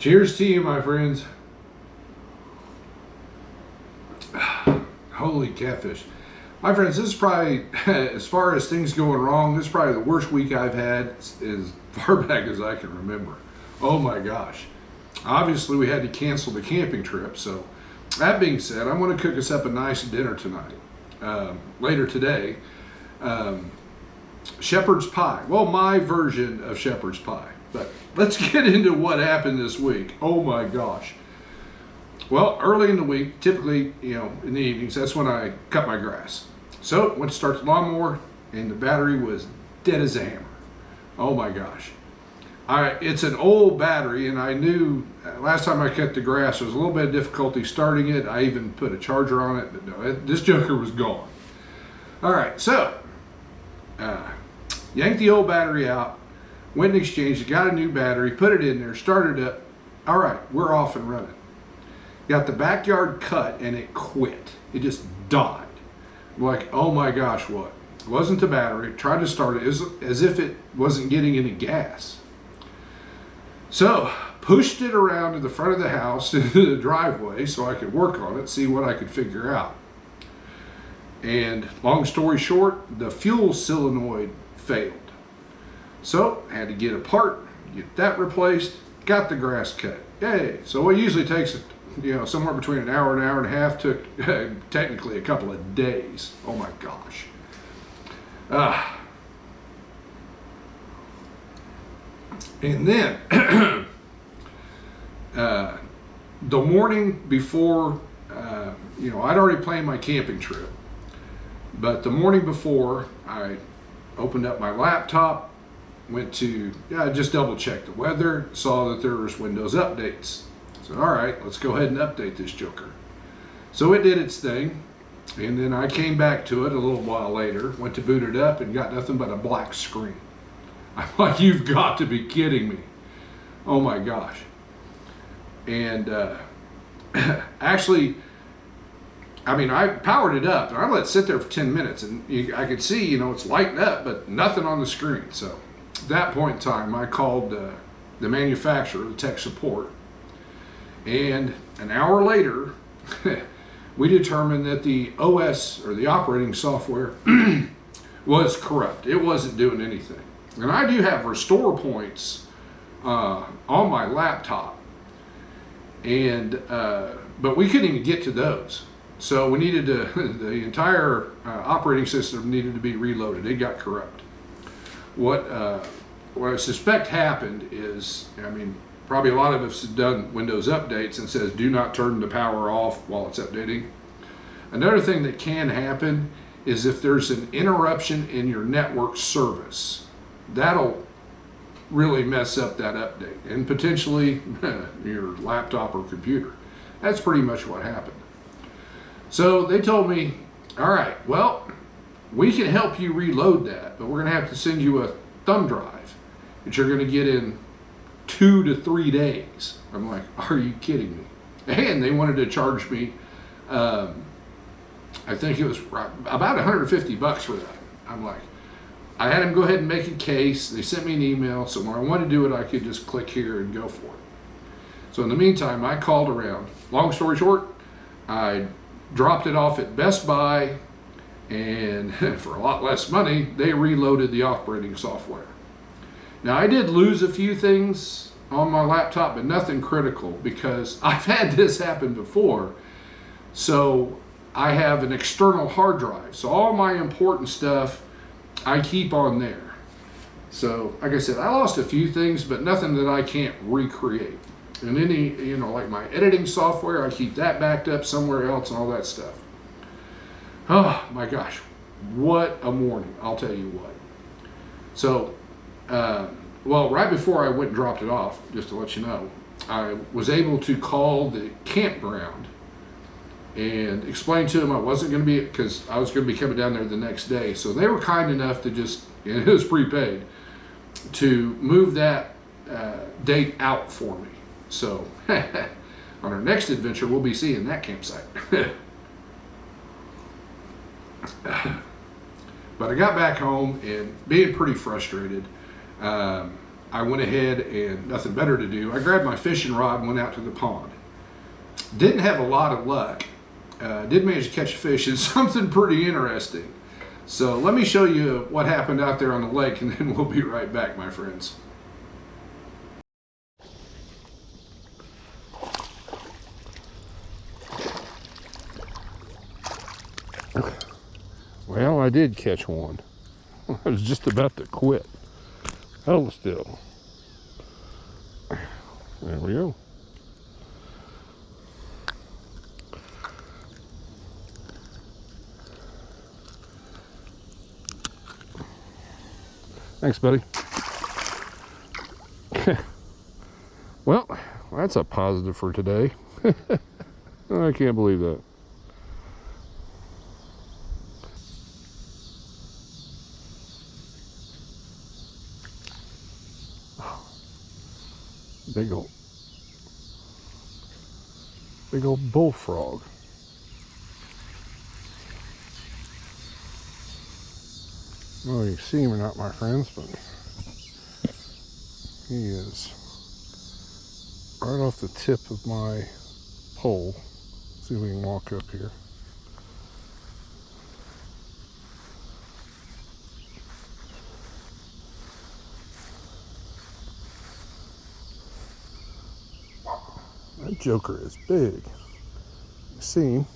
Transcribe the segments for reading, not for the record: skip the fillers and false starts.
Cheers to you, my friends. Holy catfish. My friends, this is probably, as far as things going wrong, this is probably the worst week I've had as far back as I can remember. Oh my gosh. Obviously, we had to cancel the camping trip, so that being said, I'm going to cook us up a nice dinner tonight. Later today, shepherd's pie. Well, my version of shepherd's pie. But let's get into what happened this week. Oh my gosh. Well, early in the week, typically, in the evenings, that's when I cut my grass. So, went to start the lawnmower, and the battery was dead as a hammer. Oh my gosh. It's an old battery, and I knew last time I cut the grass, there was a little bit of difficulty starting it. I even put a charger on it, but no, this joker was gone. All right, so, yanked the old battery out, went and exchanged it, got a new battery, put it in there, started up. All right, we're off and running. Got the backyard cut and it quit. It just died. I'm like, oh my gosh, what? It wasn't the battery. Tried to start it as if it wasn't getting any gas. So, pushed it around to the front of the house, into the driveway, so I could work on it, see what I could figure out. And long story short, the fuel solenoid failed. So, had to get a part, get that replaced, got the grass cut. Yay! So it usually takes somewhere between an hour and a half, took technically a couple of days. Oh my gosh. And then, the morning before, I'd already planned my camping trip, but the morning before, I opened up my laptop, went to, just double checked the weather, saw that there was Windows updates. So, all right, let's go ahead and update this joker. So it did its thing, and then I came back to it a little while later, went to boot it up, and got nothing but a black screen. I'm like, you've got to be kidding me. Oh my gosh. And actually, I powered it up, and I let it sit there for 10 minutes, and I could see, it's lighting up, but nothing on the screen. So at that point in time, I called the manufacturer, the tech support, and an hour later, we determined that the OS, or the operating software, was corrupt. It wasn't doing anything. And I do have restore points on my laptop, and but we couldn't even get to those. So we needed to, the entire operating system needed to be reloaded. It got corrupt. What I suspect happened is, probably a lot of us have done Windows updates and says do not turn the power off while it's updating. Another thing that can happen is if there's an interruption in your network service, that'll really mess up that update and potentially your laptop or computer. That's pretty much what happened. So they told me, all right, well, we can help you reload that, but we're going to have to send you a thumb drive that you're going to get in 2 to 3 days. I'm like, are you kidding me? And they wanted to charge me, I think it was about $150 for that. I'm like, I had them go ahead and make a case. They sent me an email, so when I wanted to do it, I could just click here and go for it. So in the meantime, I called around. Long story short, I dropped it off at Best Buy, and for a lot less money, they reloaded the operating software. Now, I did lose a few things on my laptop, but nothing critical, because I've had this happen before. So I have an external hard drive. So all my important stuff, I keep on there. So, like I said, I lost a few things, but nothing that I can't recreate. And any, like my editing software, I keep that backed up somewhere else and all that stuff. Oh my gosh, what a morning, I'll tell you what. So, well, right before I went and dropped it off, just to let you know, I was able to call the campground and explain to them I wasn't going to be, because I was going to be coming down there the next day. So they were kind enough to just, it was prepaid, to move that date out for me. So on our next adventure, we'll be seeing that campsite. But I got back home and being pretty frustrated. I went ahead and nothing better to do. I grabbed my fishing rod and went out to the pond. Didn't have a lot of luck. Did manage to catch a fish and something pretty interesting. So let me show you what happened out there on the lake, and then we'll be right back, my friends. Well, I did catch one. I was just about to quit. Hold still. There we go. Thanks, buddy. Well, that's a positive for today. I can't believe that. Big old bullfrog. I don't know if you can see him or not, my friends, but he is right off the tip of my pole. Let's see if we can walk up here. That joker is big. You see him?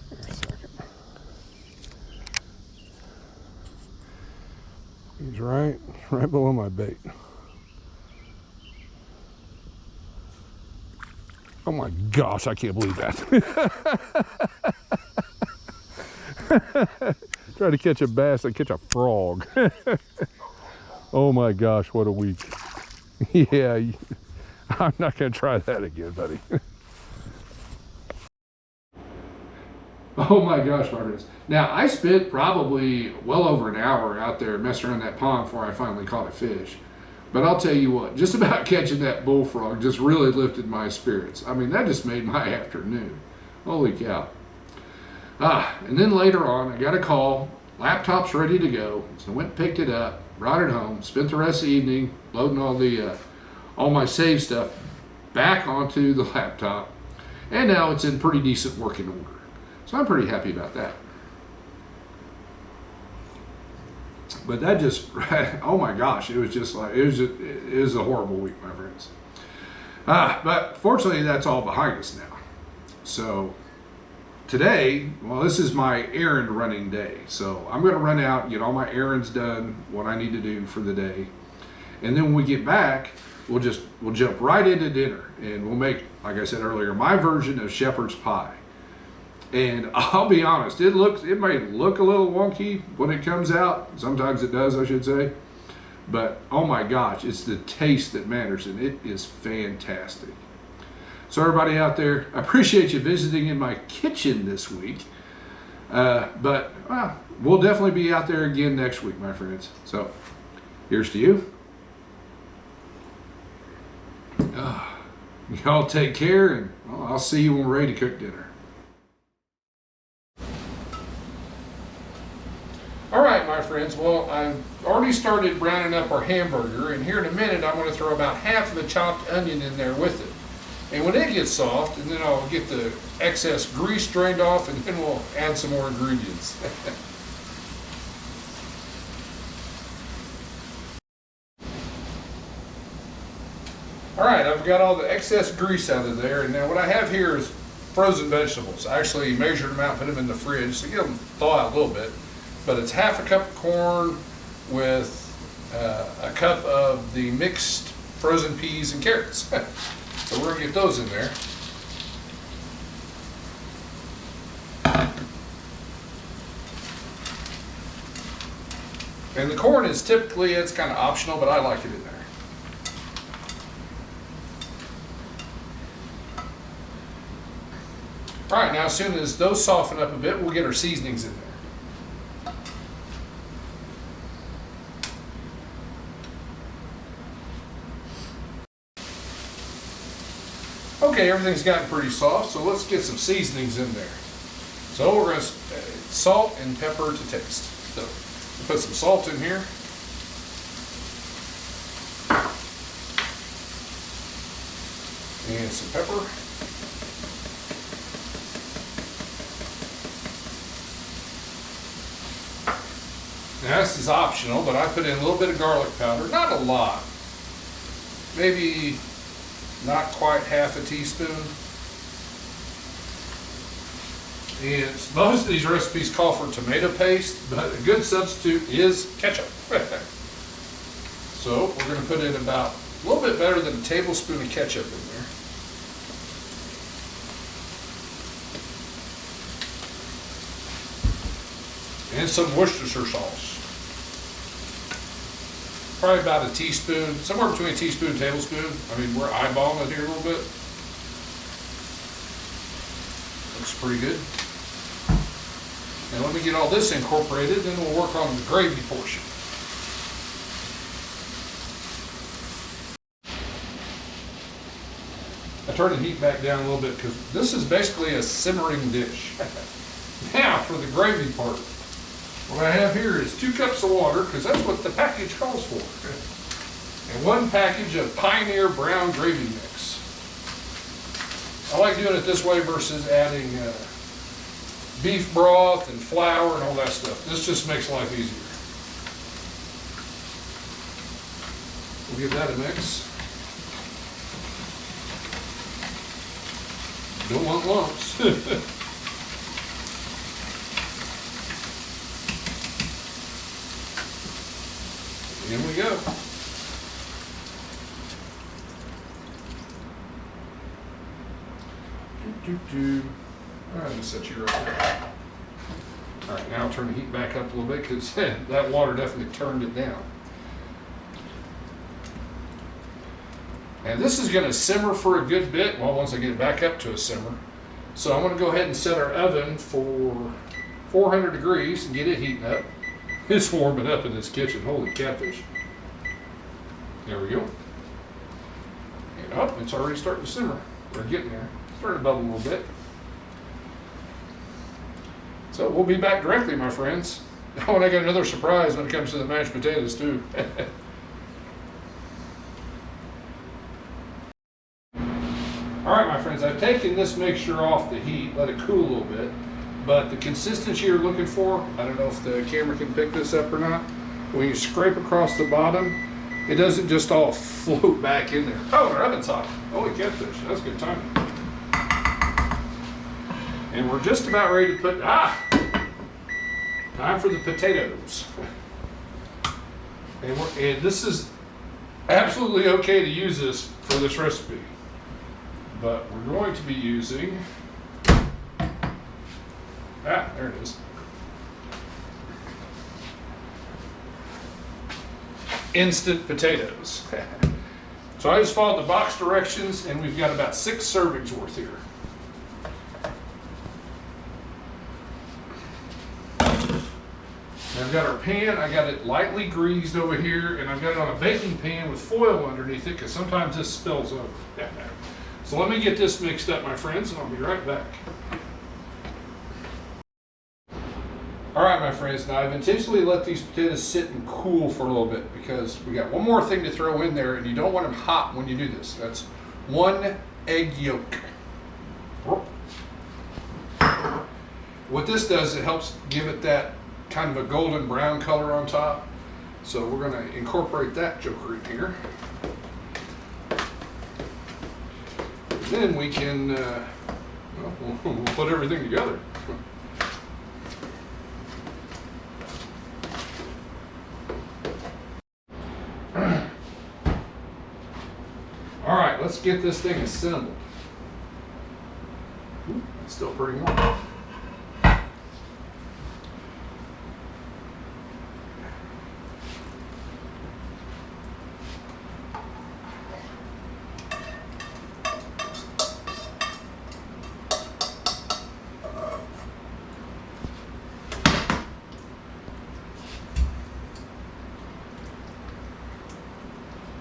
Here a second. He's right below my bait. Oh my gosh, I can't believe that. Try to catch a bass, I catch a frog. Oh my gosh, what a week. Yeah, I'm not gonna try that again, buddy. Oh my gosh, my friends. Now, I spent probably well over an hour out there messing around that pond before I finally caught a fish. But I'll tell you what, just about catching that bullfrog just really lifted my spirits. I mean, that just made my afternoon. Holy cow. And then later on, I got a call. Laptop's ready to go. So I went and picked it up, brought it home, spent the rest of the evening loading all my save stuff back onto the laptop. And now it's in pretty decent working order. So I'm pretty happy about that. But that just, oh my gosh, it was just like, it was a horrible week, my friends. But fortunately, that's all behind us now. So today, well, this is my errand running day. So I'm going to run out, get all my errands done, what I need to do for the day. And then when we get back, we'll jump right into dinner, and we'll make, like I said earlier, my version of shepherd's pie. And I'll be honest, it may look a little wonky when it comes out. Sometimes it does, I should say. But oh my gosh, it's the taste that matters, and it is fantastic. So everybody out there, I appreciate you visiting in my kitchen this week. But we'll definitely be out there again next week, my friends. So here's to you. Y'all take care, and I'll see you when we're ready to cook dinner. All right, my friends, well, I've already started browning up our hamburger, and here in a minute I'm going to throw about half of the chopped onion in there with it. And when it gets soft, and then I'll get the excess grease drained off, and then we'll add some more ingredients. All right, I've got all the excess grease out of there, and now what I have here is frozen vegetables. I actually measured them out, put them in the fridge to get them thaw out a little bit. But it's half a cup of corn with a cup of the mixed frozen peas and carrots. So we're gonna get those in there. And the corn is typically, it's kind of optional, but I like it in there. All right, now as soon as those soften up a bit, we'll get our seasonings in there. Okay, everything's gotten pretty soft, so let's get some seasonings in there. So we're going to salt and pepper to taste. So we'll put some salt in here. and some pepper. Now this is optional, but I put in a little bit of garlic powder, not a lot. Maybe not quite half a teaspoon. And most of these recipes call for tomato paste, but a good substitute is ketchup. So we're going to put in about a little bit better than a tablespoon of ketchup in there. And some Worcestershire sauce. Probably about a teaspoon, somewhere between a teaspoon and a tablespoon. I mean, we're eyeballing it here a little bit. Looks pretty good. And let me get all this incorporated, then we'll work on the gravy portion. I turned the heat back down a little bit because this is basically a simmering dish. Now for the gravy part. What I have here is 2 cups of water, because that's what the package calls for. And 1 package of Pioneer Brown Gravy Mix. I like doing it this way versus adding beef broth and flour and all that stuff. This just makes life easier. We'll give that a mix. Don't want lumps. In we go. All right, just set you right there. All right, now I'll turn the heat back up a little bit because that water definitely turned it down. And this is going to simmer for a good bit. Well, once I get it back up to a simmer. So I'm going to go ahead and set our oven for 400 degrees and get it heating up. It's warming up in this kitchen. Holy catfish. There we go. And up, it's already starting to simmer. We're getting there. Starting to bubble a little bit. So we'll be back directly, my friends. Oh, and I got another surprise when it comes to the mashed potatoes, too. All right, my friends, I've taken this mixture off the heat, let it cool a little bit. But the consistency you're looking for, I don't know if the camera can pick this up or not. When you scrape across the bottom, it doesn't just all float back in there. Oh, our oven's hot. Holy catfish, that's good timing. And we're just about ready to put, time for the potatoes. And this is absolutely okay to use this for this recipe. But we're going to be using, there it is. Instant potatoes. So I just followed the box directions and we've got about 6 servings worth here. And I've got our pan, I got it lightly greased over here, and I've got it on a baking pan with foil underneath it because sometimes this spills over. So let me get this mixed up, my friends, and I'll be right back. All right, my friends, now I've intentionally let these potatoes sit and cool for a little bit because we got one more thing to throw in there, and you don't want them hot when you do this. That's 1 egg yolk. What this does, it helps give it that kind of a golden brown color on top. So we're going to incorporate that joker in here. Then we can, we'll put everything together. All right, let's get this thing assembled. Ooh, it's still pretty warm.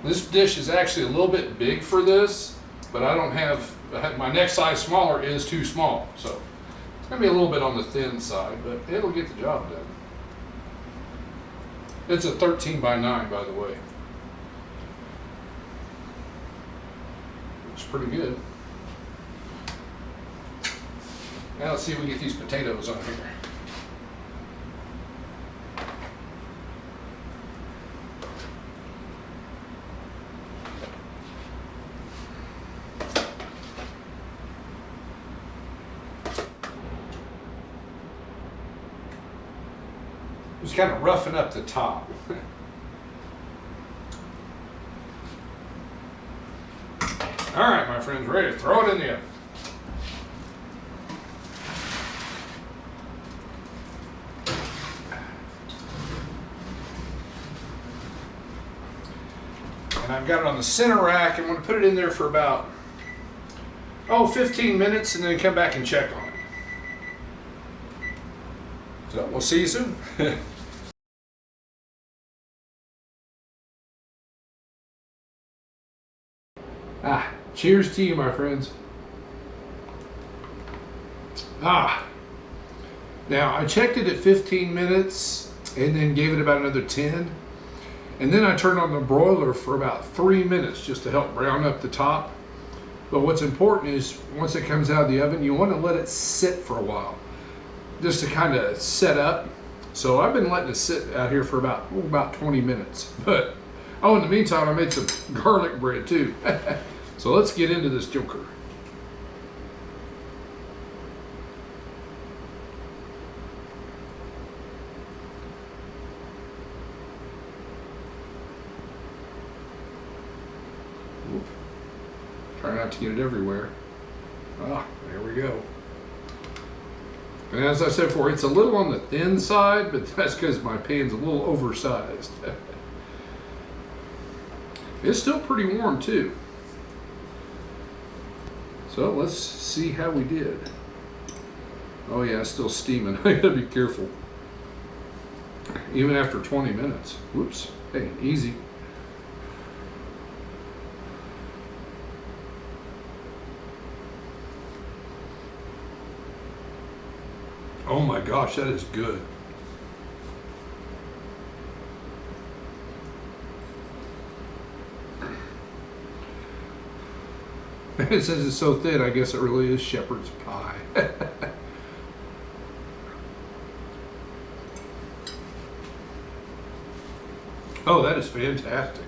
This dish is actually a little bit big for this, but I don't have, my next size smaller is too small. So it's gonna be a little bit on the thin side, but it'll get the job done. It's a 13 by 9, by the way. Looks pretty good. Now let's see if we get these potatoes on here. Just kind of roughing up the top. All right, my friends, ready to throw it in the oven. And I've got it on the center rack. I'm going to put it in there for about, 15 minutes and then come back and check on it. So we'll see you soon. Cheers to you, my friends. Now I checked it at 15 minutes and then gave it about another 10. And then I turned on the broiler for about 3 minutes just to help brown up the top. But what's important is once it comes out of the oven, you want to let it sit for a while, just to kind of set up. So I've been letting it sit out here for about 20 minutes. But, in the meantime, I made some garlic bread too. So let's get into this joker. Oop. Try not to get it everywhere. There we go. And as I said before, it's a little on the thin side, but that's because my pan's a little oversized. It's still pretty warm too. So let's see how we did. Oh yeah, it's still steaming. I gotta be careful. Even after 20 minutes. Whoops. Hey, easy. Oh my gosh, that is good. It says it's so thin, I guess it really is shepherd's pie. Oh, that is fantastic.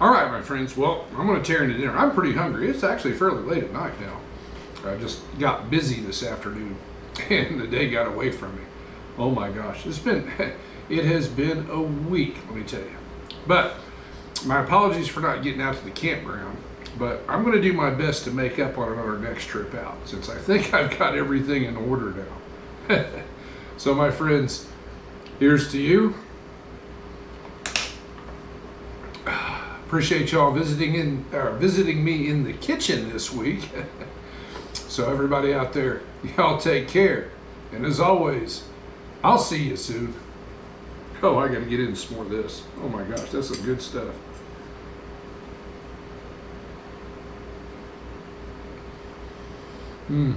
All right, my friends. Well, I'm going to tear into dinner. I'm pretty hungry. It's actually fairly late at night now. I just got busy this afternoon, and the day got away from me. Oh my gosh, it has been a week, let me tell you. But my apologies for not getting out to the campground. But I'm going to do my best to make up on it on our next trip out, since I think I've got everything in order now. So, my friends, here's to you. Appreciate y'all visiting me in the kitchen this week. So everybody out there, y'all take care. And as always, I'll see you soon. Oh, I gotta get into some more of this. Oh my gosh, that's some good stuff. Mmm.